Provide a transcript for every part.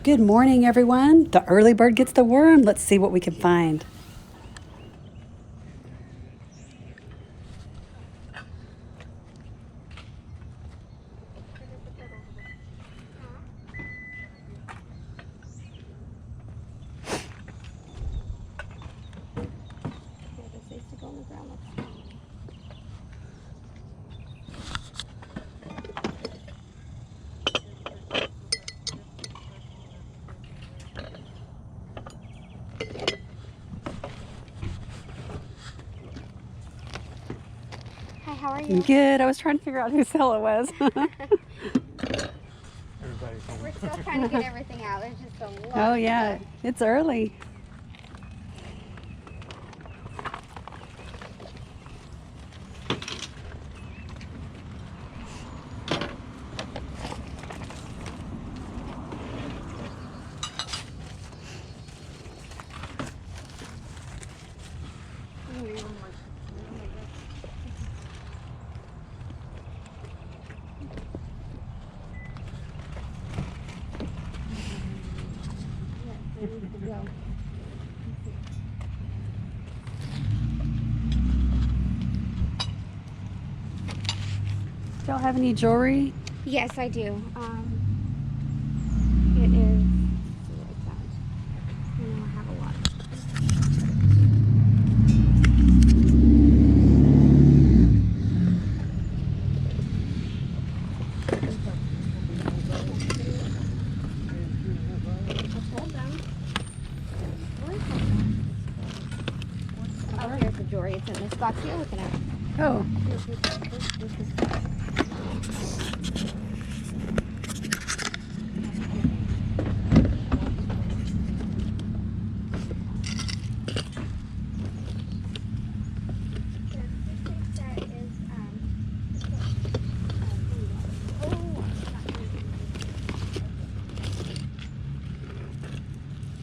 Good morning, everyone. The early bird gets the worm. Let's see what we can find. Hi, how are you? Good. I was trying to figure out whose cell it was. We're still trying to get everything out. There's just a lot. Oh, yeah. It's early. Do y'all have any jewelry? Yes, I do. It is. I have a lot. Oh, here's the jewelry. It's in this box you're looking at. Oh.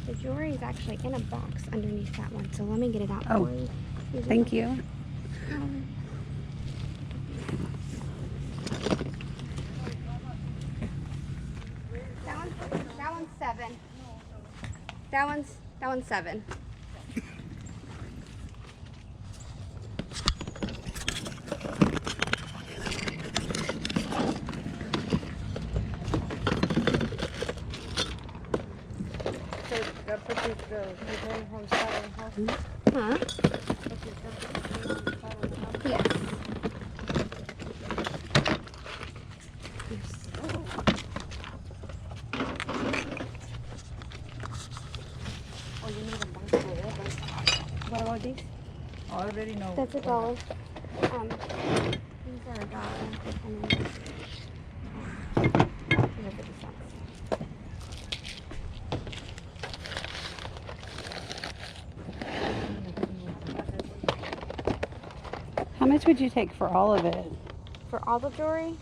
The jewelry is actually in a box underneath that one, so let me get it out Oh, for you. thank you. That one's 7. That one's 7. Huh? Yes. Oh, you need a bunch for ribbon. What about these? Already know. That's $1. These are $1. These are 50 cents. How much would you take for all of it? For all the jewelry,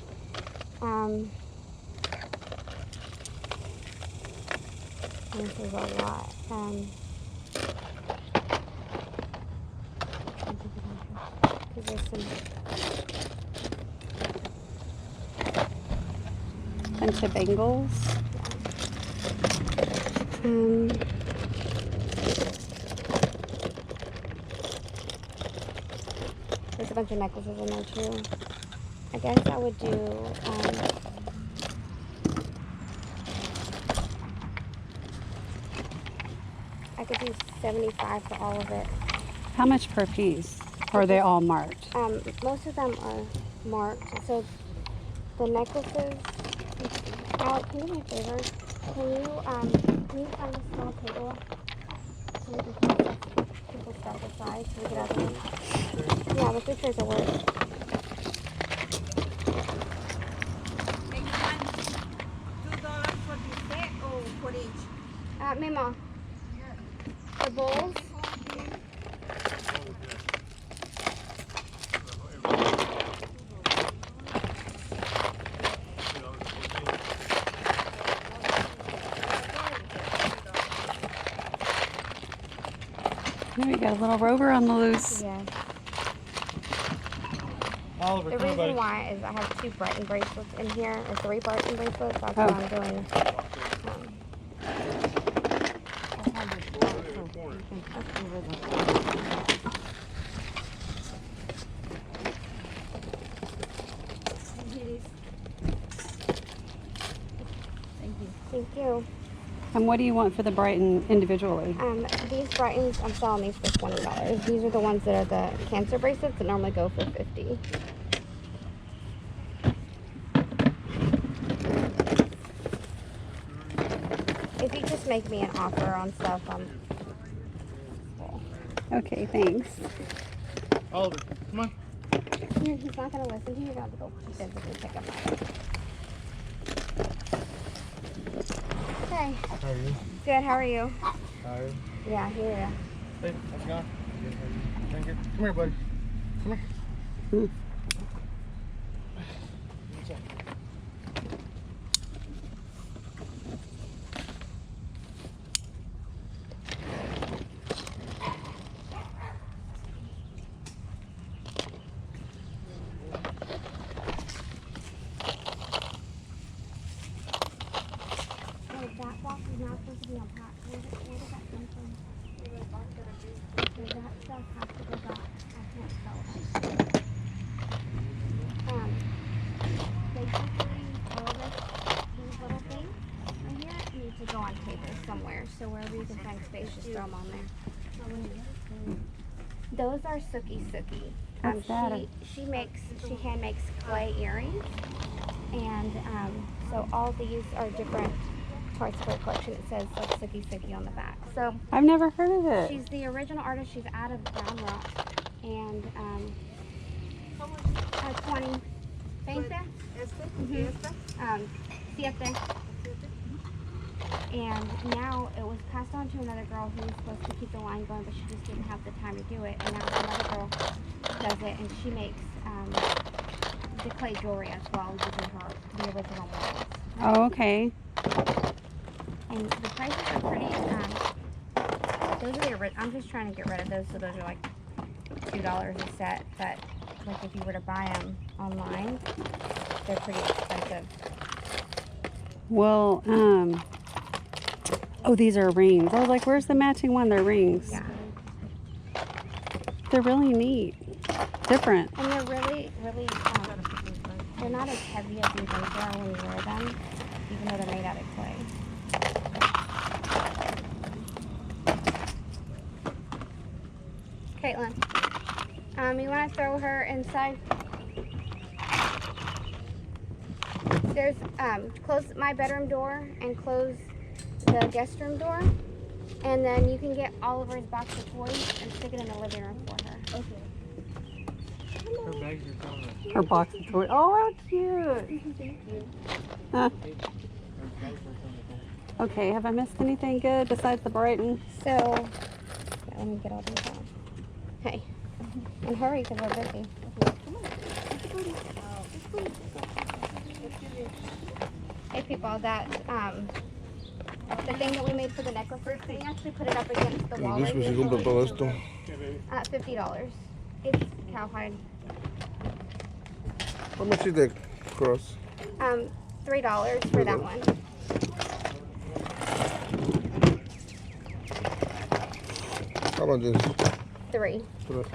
this is a lot. There's some Bunch of bangles. There's a bunch of necklaces in there too. I guess I would do I could do 75 for all of it. How much per piece? Or are they all marked? Most of them are marked. So the necklaces. Al, can you do me a favor? Can you find a small table so we can put people's stuff aside so we get out of here? Yeah, the food trays will work. $2 for the set or for each? Mima, the bowls. We got a little rover on the loose. Yes. Oliver, The come on, buddy. reason why is I have 2 Brighton bracelets in here, or 3 Brighton bracelets. That's why I'm doing Thank you. And what do you want for the Brighton individually? These Brightons, I'm selling these for $20. These are the ones that are the cancer bracelets that normally go for $50. If you just make me an offer on stuff, Okay, thanks. Oliver, come on. he's not going to listen to you. You're going to have to go physically pick him up. Hey. How are you? Good, how are you? Tired? Yeah, here. Hey, how's it going? Good, how are you? Doing good. Come here, buddy. Come here. What's up? That box is not supposed to be unpacked. Where does that come from? Okay, that stuff has to go back. I can't sell that. Basically, all of these little things in here need to go on tables somewhere. So wherever you can find space, just throw them on there. Those are Sookie. What's that? She hand makes clay earrings, and so all these are different parts of her collection. It says like Sookie on the back. So I've never heard of it. she's the original artist. She's out of Brown Rock, and 20. ¿20? Siete. And now it was passed on to another girl who was supposed to keep the line going, but she just didn't have the time to do it. And now another girl does it, and she makes the clay jewelry as well, using the original models. Oh, okay. And the prices are pretty. Those are the I'm just trying to get rid of those, so those are like $2 a set. But like if you were to buy them online, they're pretty expensive. Well, oh, these are rings. I was like, where's the matching one? They're rings. Yeah. They're really neat. Different. And they're really, they're not as heavy as you think they are when you wear them, even though they're made out of clay. Caitlin, you want to throw her inside? There's, close my bedroom door and close the guest room door, and then you can get Oliver's box of toys and stick it in the living room for her. Okay. Her bags are coming. Her box of toys. Oh, how cute. Thank you. Okay, have I missed anything good besides the Brighton? So, yeah, let me get all these on. Hey, and hurry because we're busy. Hey people, that the thing that we made for the necklaces, we actually put it up against the wall. This was se compra todo esto. $50. It's cowhide. How much is the cross? $3 for that one. How much is $3. it?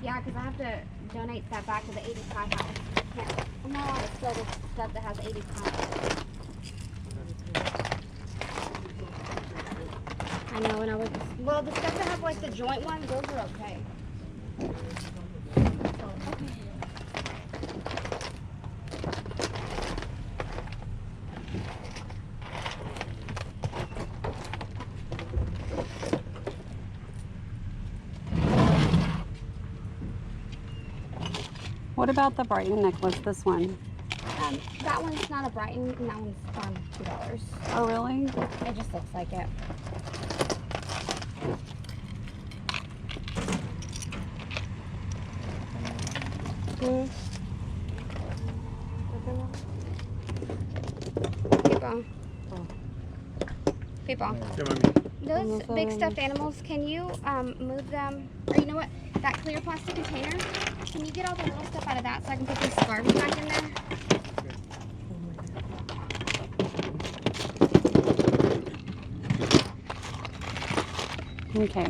Yeah, because I have to donate that back to the 85 house. I'm not allowed to sell the stuff that has 80 pounds. I know, and I was, well, the stuff that has like the joint ones, those are okay. What about the Brighton necklace, this one? That one's not a Brighton, and that one's $2. Oh, really? It just looks like it. People. Those big stuffed animals, can you move them? Or you know what? That clear plastic container, Can you get all the little stuff out of that so I can put these scarves back in there? Okay.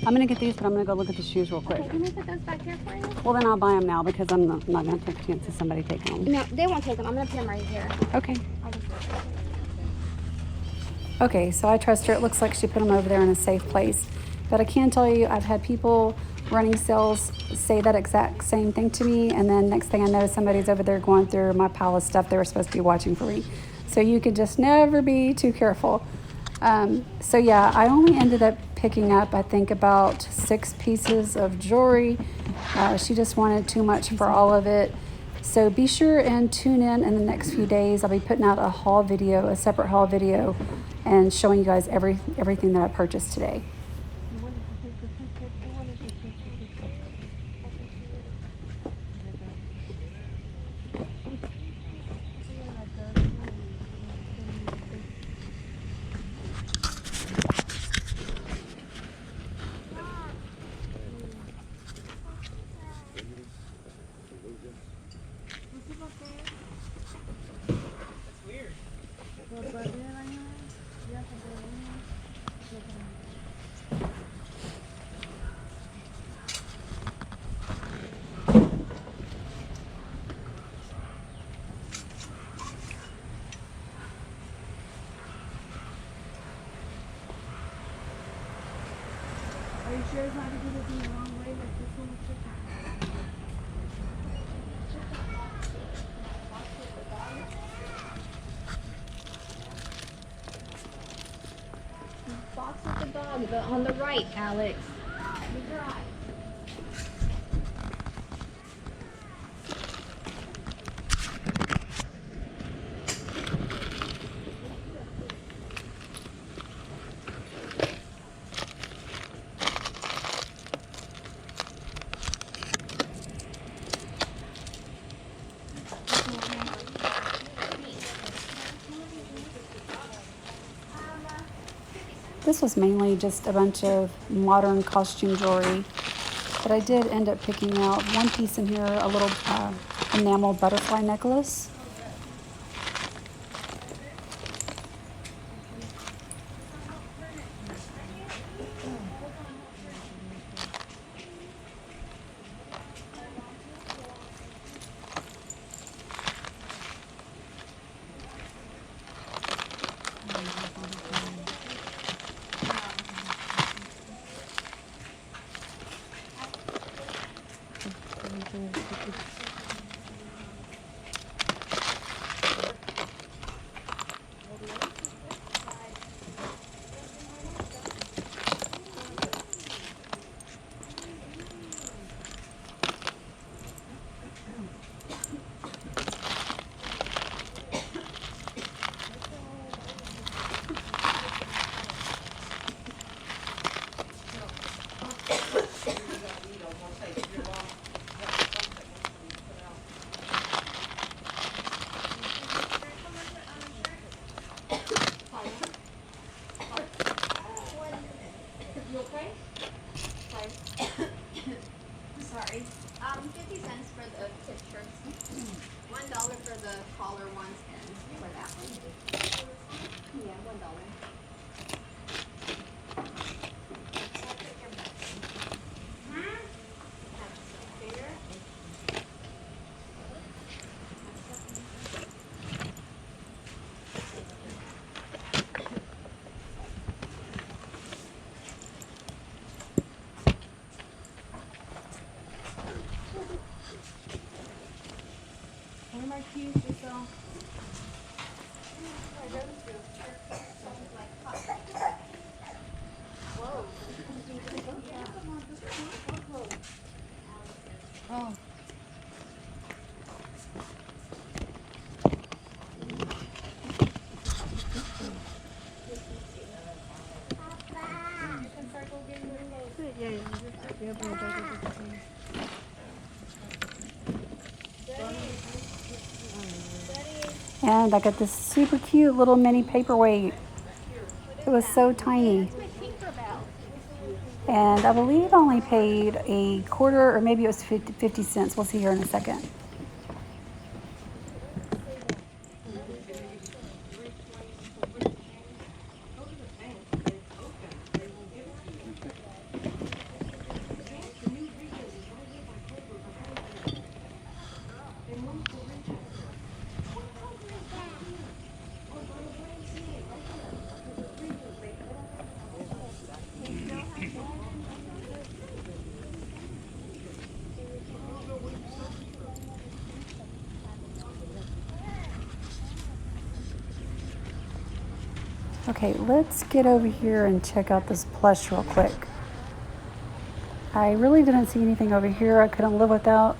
I'm going to get these, but I'm going to go look at the shoes real quick. Okay, can I put those back here for you? Well, then I'll buy them now because I'm not going to take a chance of somebody taking them. No, they won't take them. I'm going to put them right here. Okay. I'll just Okay, so I trust her. It looks like she put them over there in a safe place. But I can tell you, I've had people running sales say that exact same thing to me, and then next thing I know, somebody's over there going through my pile of stuff they were supposed to be watching for me. So you can just never be too careful. So yeah, I only ended up picking up, I think, about 6 pieces of jewelry. She just wanted too much for all of it. So be sure and tune in the next few days. I'll be putting out a haul video, a separate haul video, and showing you guys everything that I purchased today. Are you sure it's not to do this in the wrong way? Like this one was different. box with the dog, but on the right, Alex. You're right. This was mainly just a bunch of modern costume jewelry, but I did end up picking out one piece in here, a little enamel butterfly necklace. Sorry. 50 cents for the tip shirts. $1 for the collar ones and for that one. Yeah, $1. One of my keys just fell. Oh. And I got this super cute little mini paperweight. It was so tiny. And I believe I only paid a quarter, or maybe it was 50 cents. We'll see here in a second. Okay, let's get over here and check out this plush real quick. I really didn't see anything over here I couldn't live without.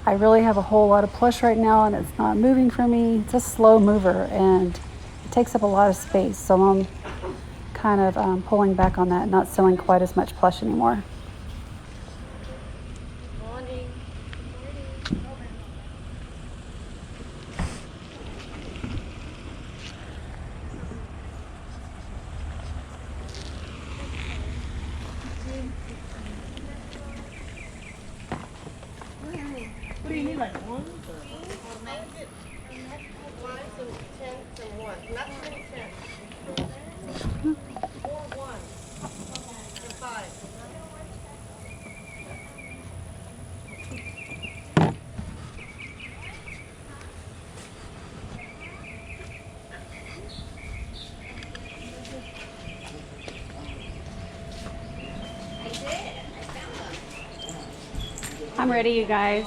I really have a whole lot of plush right now and it's not moving for me. It's a slow mover and it takes up a lot of space. So I'm kind of pulling back on that, not selling quite as much plush anymore. Morning. What do you need, like one? I'm ready, you guys.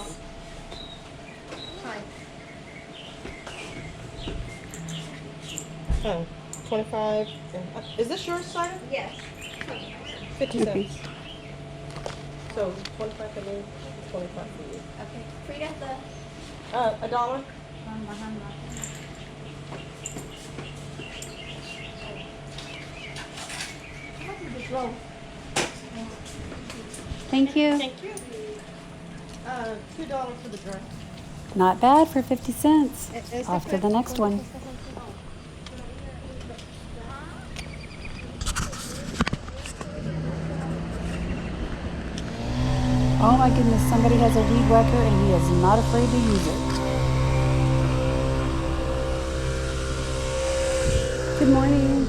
25. Is this yours, Simon? Yes. 50 Okay. cents. So 25 for me, 25 for you. Okay. Frida, the $1. Thank you. Thank you. $2 for the drink. Not bad for 50 cents. Off to the next one. Oh my goodness, somebody has a weed whacker and he is not afraid to use it. Good morning.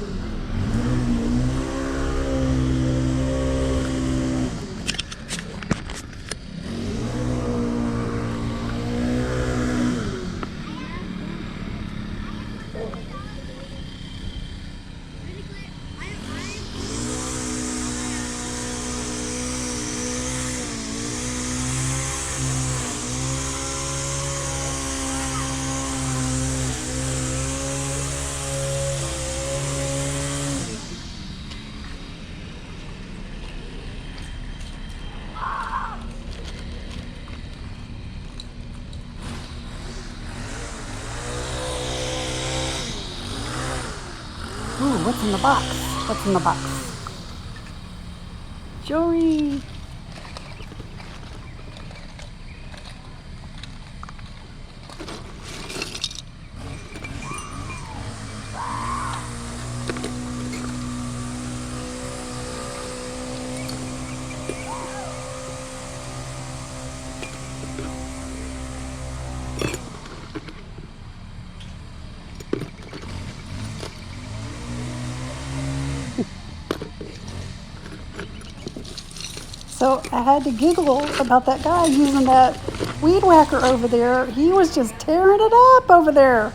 Ooh, what's in the box? What's in the box? Jewelry. So I had to giggle about that guy using that weed whacker over there. He was just tearing it up over there.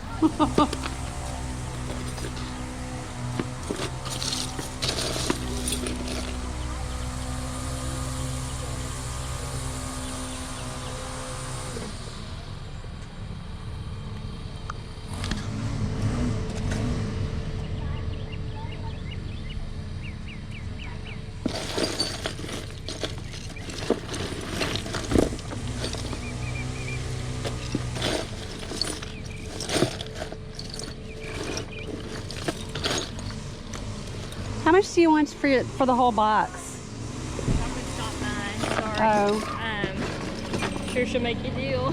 How much do you want for the whole box? Someone's not mine. Sorry. Oh, Sure she'll make you a deal.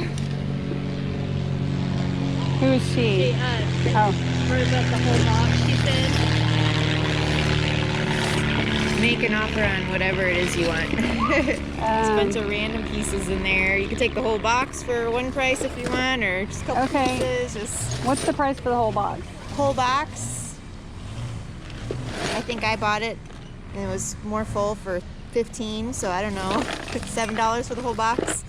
who's she? She Oh, wrote about the whole box, she said. make an offer on whatever it is you want. There's a bunch of random pieces in there. You can take the whole box for one price if you want, or just a couple pieces. Just what's the price for the whole box? whole box. I think I bought it and it was more full for $15, so I don't know, $7 for the whole box.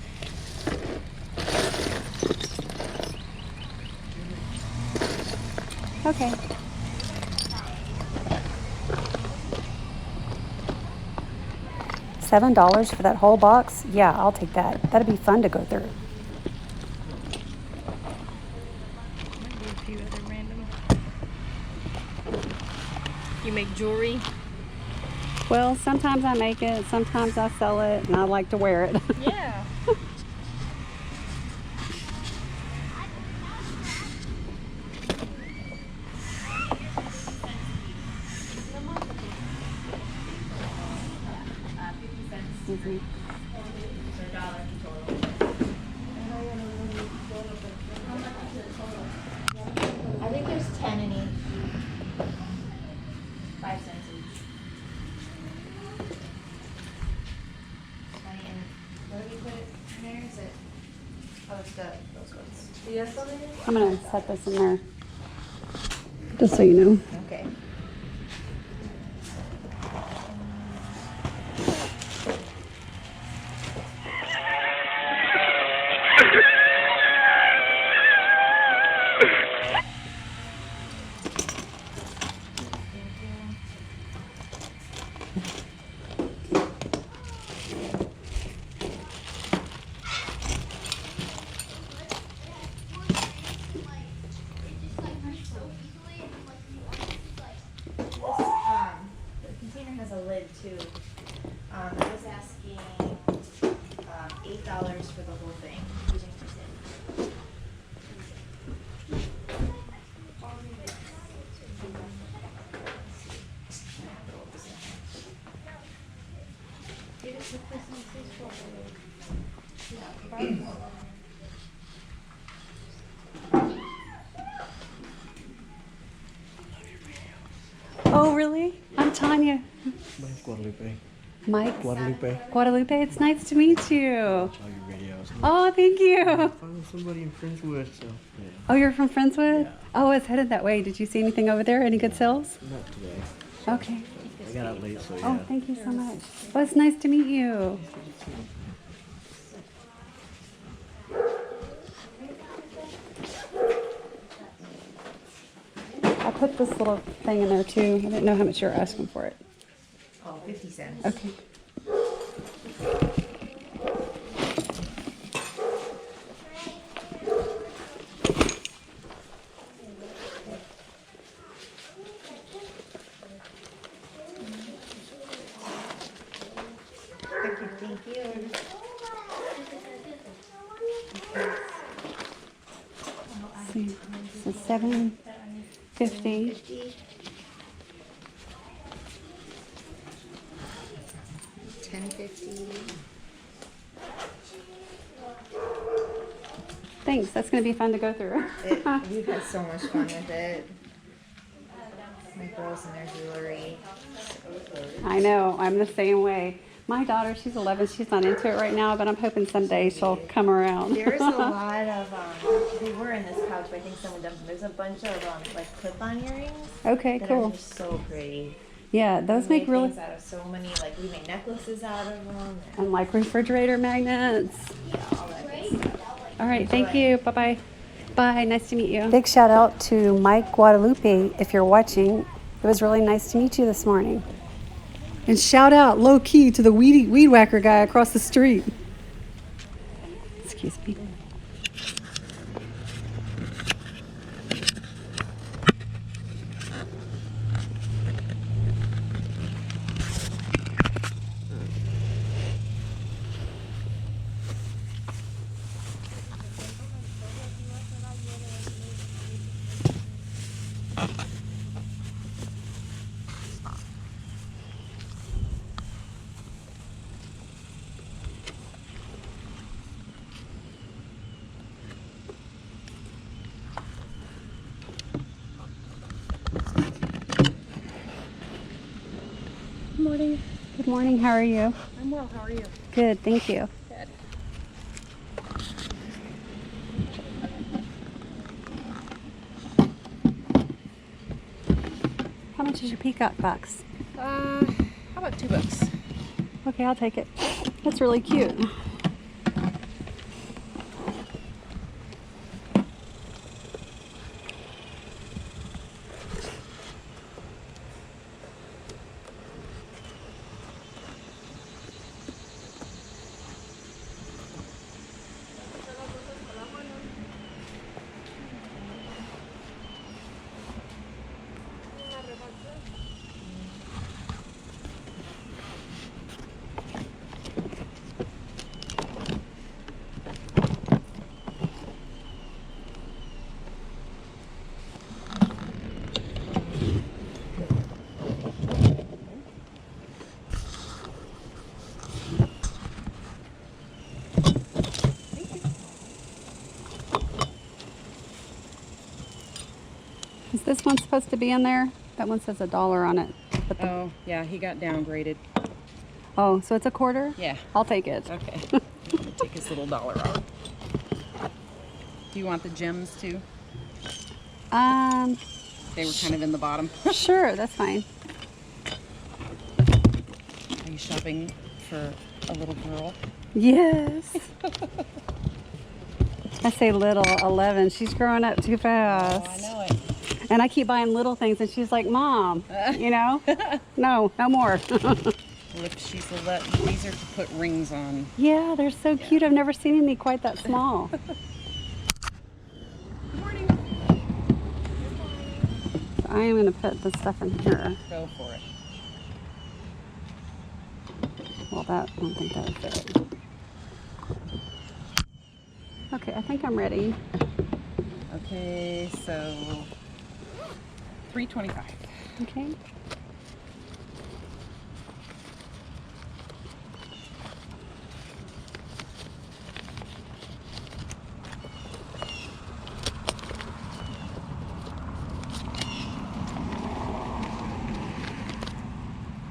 Okay. $7 for that whole box? Yeah, I'll take that. That'd be fun to go through. Might be a few other random. You make jewelry? Well, sometimes I make it, sometimes I sell it, and I like to wear it. Yeah. Mhm. I think there's 10 in each. 5 cents each. 20 and where do we put it in there? Is it? Oh, it's those ones. I'm gonna set this in there, just so you know. Okay. The container has a lid too. I was asking $8 for the whole thing. Using percent. Oh, really? I'm Tonya. Mine's Guadalupe. Mike? Guadalupe. Guadalupe, it's nice to meet you. All your videos. Oh, thank you. Found somebody in Friendswood, so yeah. Oh, you're from Friendswood? Yeah. Oh, it's headed that way. Did you see anything over there? Any good sales? Not today. Okay. I got out late, so yeah. Oh, thank you so much. Well, it's nice to meet you. I put this little thing in there too. I didn't know how much you were asking for it. Oh, 50 cents. Okay. Thank you. See, so $7.50. 10.50. Thanks. That's going to be fun to go through. We've had so much fun with it. My girls and their jewelry. I know. I'm the same way. My daughter, she's 11. She's not into it right now, but I'm hoping someday she'll come around. There's a lot of, they were in this pouch, but I think someone dumped them. There's a bunch of, like, clip-on earrings. Okay, that cool. are just so pretty. Yeah, those We make really... things out of so many, like, we make necklaces out of them. And like refrigerator magnets. Yeah, all that good stuff. All right, thank you. Bye-bye. Bye, nice to meet you. Big shout out to Mike Guadalupe if you're watching. It was really nice to meet you this morning. And shout out low key to the weed whacker guy across the street. Excuse me. morning. Good morning. How are you? I'm well. How are you? Good, thank you. Good. How much is your peacock box? How about $2? Okay, I'll take it. That's really cute. Is this one supposed to be in there? That one says $1 on it. But the, Oh, yeah, he got downgraded. oh, so it's a quarter? Yeah. I'll take it. Okay. Take his little dollar off. Do you want the gems too? They were kind of in the bottom. Sure, that's fine. Are you shopping for a little girl? Yes. I say little, 11. She's growing up too fast. Oh, I know it. And I keep buying little things, and she's like, Mom, you know? No more. Well, if she's these are to put rings on. Yeah, they're so cute. I've never seen any quite that small. Good morning. So I am going to put the stuff in here. Go for it. Well, I don't think that would fit. Okay, I think I'm ready. Okay, so $3.25. Okay.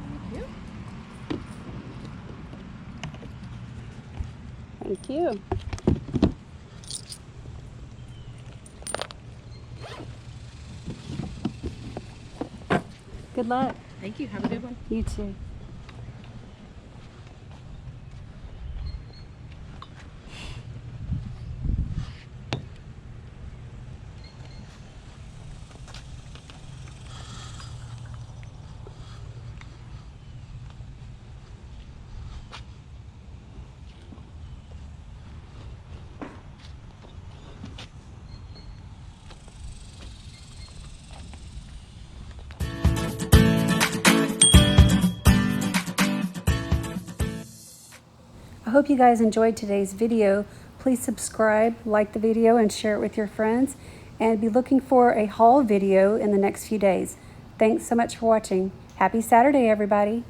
Thank you. Thank you. Good luck. Thank you. Have a good one. You too. I hope you guys enjoyed today's video. Please subscribe, like the video, and share it with your friends. And be looking for a haul video in the next few days. Thanks so much for watching. Happy Saturday, everybody.